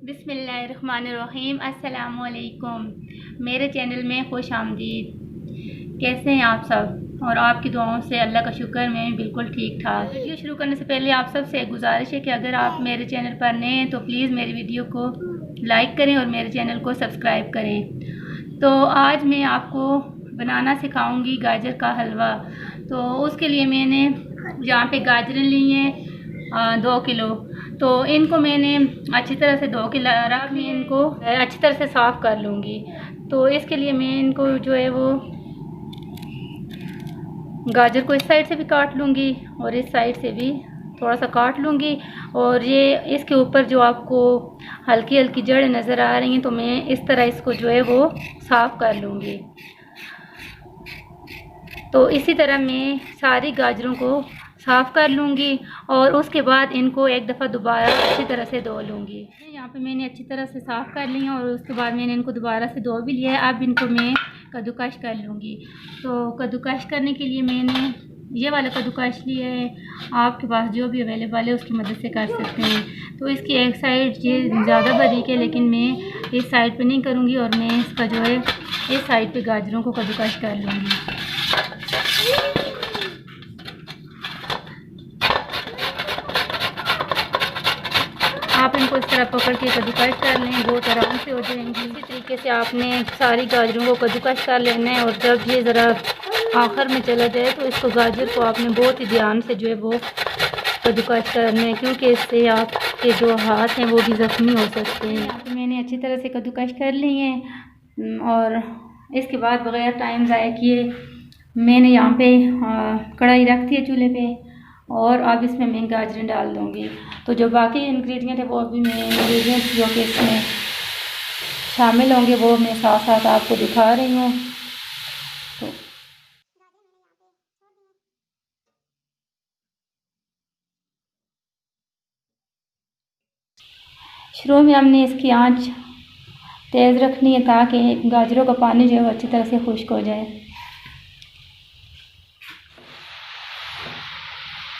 बिस्मिल्लाहिर्रहमानिर्रहीम। अस्सलामुअलैकुम। मेरे चैनल में खुश आमदीद। कैसे हैं आप सब? और आपकी दुआओं से अल्लाह का शुक्र मैं बिल्कुल ठीक ठाक। वीडियो शुरू करने से पहले आप सब से एक गुजारिश है कि अगर आप मेरे चैनल पर नए हैं तो प्लीज़ मेरी वीडियो को लाइक करें और मेरे चैनल को सब्सक्राइब करें। तो आज मैं आपको बनाना सिखाऊंगी गाजर का हलवा। तो उसके लिए मैंने यहाँ पे गाजरें ली हैं 2 किलो। तो इनको मैंने अच्छी तरह से धो के रख मैं इनको अच्छी तरह से साफ़ कर लूँगी। तो इसके लिए मैं इनको जो है वो गाजर को इस साइड से भी काट लूँगी और इस साइड से भी थोड़ा सा काट लूँगी। और ये इसके ऊपर जो आपको हल्की हल्की जड़ नज़र आ रही हैं तो मैं इस तरह इसको जो है वो साफ़ कर लूँगी। तो इसी तरह मैं सारी गाजरों को साफ़ कर लूँगी और उसके बाद इनको एक दफ़ा दोबारा अच्छी तरह से धो लूँगी। यहाँ पे मैंने अच्छी तरह से साफ़ कर ली हैं और उसके बाद मैंने इनको दोबारा से धो भी लिया है। अब इनको मैं कद्दूकश कर लूँगी। तो कद्दूकश करने के लिए मैंने ये वाला कद्दूकश लिया है। आपके पास जो भी अवेलेबल है उसकी मदद से कर सकते हैं। तो इसकी एक साइड ये ज़्यादा बारीक है लेकिन मैं इस साइड पे नहीं करूँगी और मैं इसका जो है इस साइड पे गाजरों को कद्दूकश कर लूँगी। आप इनको इस तरह पकड़ के कद्दूकश कर लें, बहुत आराम से हो जाएंगी। इसी तरीके से आपने सारी गाजरों को कद्दूकश कर लेना है और जब ये ज़रा आखिर में चला जाए तो इसको गाजर को आपने बहुत ही ध्यान से जो है वो कद्दूकश करना है, क्योंकि इससे आपके जो हाथ हैं वो भी ज़ख्मी हो सकते हैं। तो मैंने अच्छी तरह से कद्दूकश कर ली हैं और इसके बाद बग़ैर टाइम ज़ाया किए मैंने यहाँ पे कढ़ाई रख दी है चूल्हे पे और अब इसमें मैं गाजरें डाल दूँगी। तो जो बाकी इंग्रेडिएंट है वो अभी मैं इंग्रेडिएंट्स जो कि इसमें शामिल होंगे वो मैं साथ साथ आपको दिखा रही हूँ। तो शुरू में हमने इसकी आंच तेज़ रखनी है ताकि गाजरों का पानी जो है वो अच्छी तरह से खुश्क हो जाए।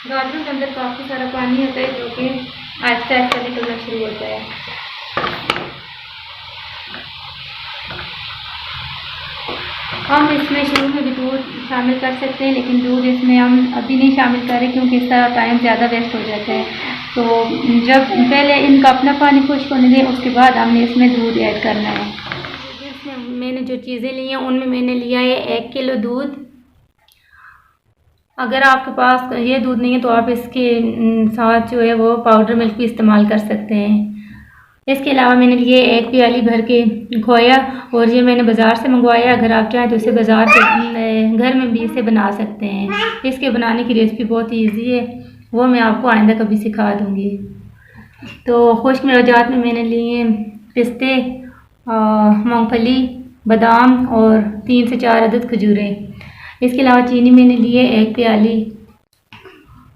गाजरों के अंदर काफ़ी सारा पानी होता है जो कि आहिस्ता आहिस्ता निकलना शुरू होता है। हम इसमें शुरू में भी दूध शामिल कर सकते हैं लेकिन दूध इसमें हम अभी नहीं शामिल करें क्योंकि इसका टाइम ज़्यादा वेस्ट हो जाता है। तो जब पहले इनका अपना पानी खुश्क होने दें उसके बाद हमने इसमें दूध ऐड करना है। इसमें मैंने जो चीज़ें ली हैं उनमें मैंने लिया है 1 किलो दूध। अगर आपके पास ये दूध नहीं है तो आप इसके साथ जो है वो पाउडर मिल्क भी इस्तेमाल कर सकते हैं। इसके अलावा मैंने लिए 1 प्याली भर के खोया और ये मैंने बाज़ार से मंगवाया। अगर आप चाहें तो इसे बाज़ार से घर में भी इसे बना सकते हैं। इसके बनाने की रेसिपी बहुत ईजी है, वो मैं आपको आइंदा कभी सिखा दूँगी। तो खुश्क मेवाजात में मैंने लिए पिस्ते, मूँगफली, बादाम और 3 से 4 अदद खजूरें। इसके अलावा चीनी मैंने लिए 1 प्याली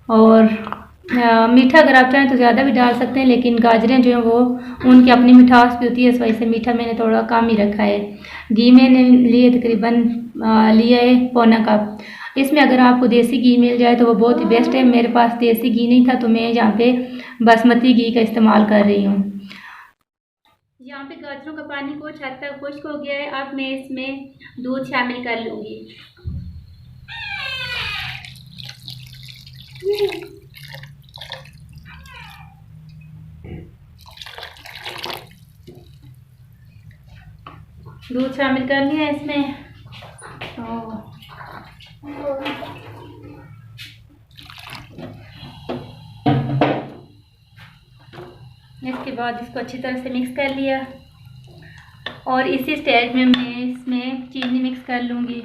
और मीठा अगर आप चाहें तो ज़्यादा भी डाल सकते हैं लेकिन गाजरें जो हैं वो उनकी अपनी मिठास भी होती है, इस वजह से मीठा मैंने थोड़ा कम ही रखा है। घी मैंने लिए तकरीबन लिया है पौना कप। इसमें अगर आपको देसी घी मिल जाए तो वो बहुत ही बेस्ट है। मेरे पास देसी घी नहीं था तो मैं यहाँ पे बासमती घी का इस्तेमाल कर रही हूँ। यहाँ पे गाजरों का पानी कुछ हद तक खुश्क हो गया है। अब मैं इसमें दूध शामिल कर लूँगी। दूध शामिल कर लिया है इसमें। तो इसके बाद इसको अच्छी तरह से मिक्स कर लिया और इसी स्टेज में मैं इसमें चीनी मिक्स कर लूँगी।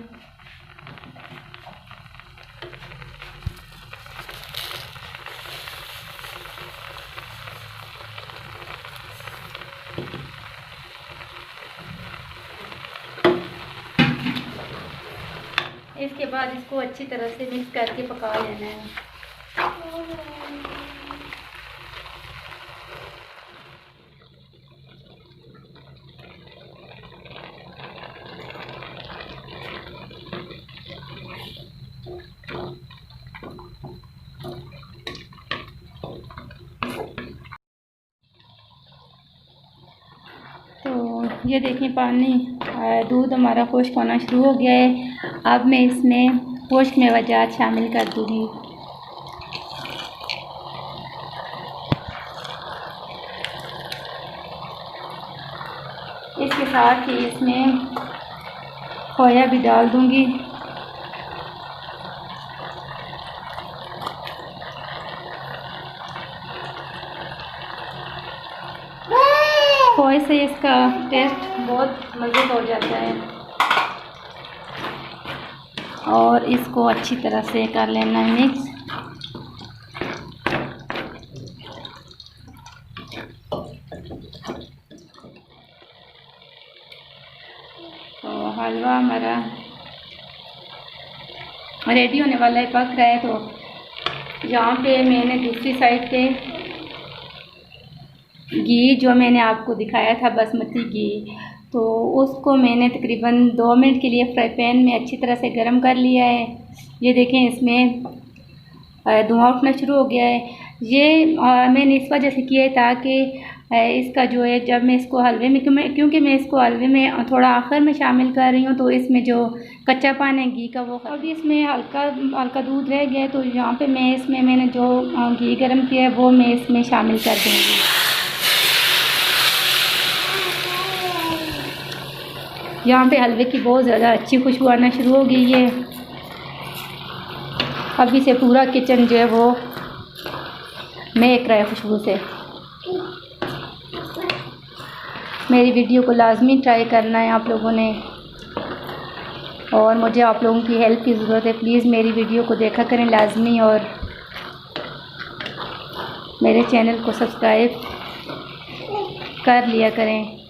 इसके बाद इसको अच्छी तरह से मिक्स करके पका लेना है। ये देखें पानी दूध हमारा खुश्क होना शुरू हो गया है। अब मैं इसमें खुश्क मेवाजात शामिल कर दूँगी। इसके साथ ही इसमें खोया भी डाल दूँगी। खोए से इसका टेस्ट बहुत मज़े का हो जाता है। और इसको अच्छी तरह से कर लेना है मिक्स। तो हलवा हमारा रेडी होने वाला है, पक रहा है। तो यहाँ पे मैंने दूसरी साइड पे घी जो मैंने आपको दिखाया था बासमती घी, तो उसको मैंने तकरीबन 2 मिनट के लिए फ्राई पैन में अच्छी तरह से गर्म कर लिया है। ये देखें इसमें धुआं उठना शुरू हो गया है। ये मैंने इस वजह से किया है ताकि इसका जो है जब मैं इसको हलवे में क्योंकि मैं इसको हलवे में थोड़ा आखिर में शामिल कर रही हूँ, तो इसमें जो कच्चा पान है घी का वो अभी इसमें हल्का दूध रह गया है। तो यहाँ पे मैंने जो घी गर्म किया है वो मैं इसमें शामिल कर दूँगी। यहाँ पे हलवे की बहुत ज़्यादा अच्छी खुशबू आना शुरू हो गई है। अभी से पूरा किचन जो है वो महक रहा है खुशबू से। मेरी वीडियो को लाजमी ट्राई करना है आप लोगों ने, और मुझे आप लोगों की हेल्प की ज़रूरत है। प्लीज़ मेरी वीडियो को देखा करें लाजमी, और मेरे चैनल को सब्सक्राइब कर लिया करें।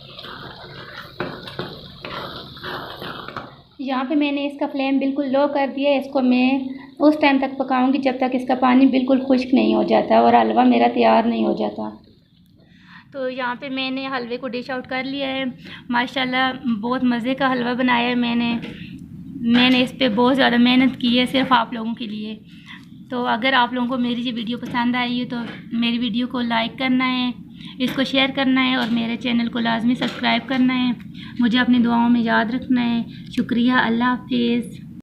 यहाँ पे मैंने इसका फ्लेम बिल्कुल लो कर दिया है। इसको मैं उस टाइम तक पकाऊंगी जब तक इसका पानी बिल्कुल खुश्क नहीं हो जाता और हलवा मेरा तैयार नहीं हो जाता। तो यहाँ पे मैंने हलवे को डिश आउट कर लिया है। माशाल्लाह बहुत मज़े का हलवा बनाया है मैंने इस पे बहुत ज़्यादा मेहनत की है सिर्फ आप लोगों के लिए। तो अगर आप लोगों को मेरी ये वीडियो पसंद आई है तो मेरी वीडियो को लाइक करना है, इसको शेयर करना है और मेरे चैनल को लाजमी सब्सक्राइब करना है। मुझे अपनी दुआओं में याद रखना है। शुक्रिया। अल्लाह हाफिज़।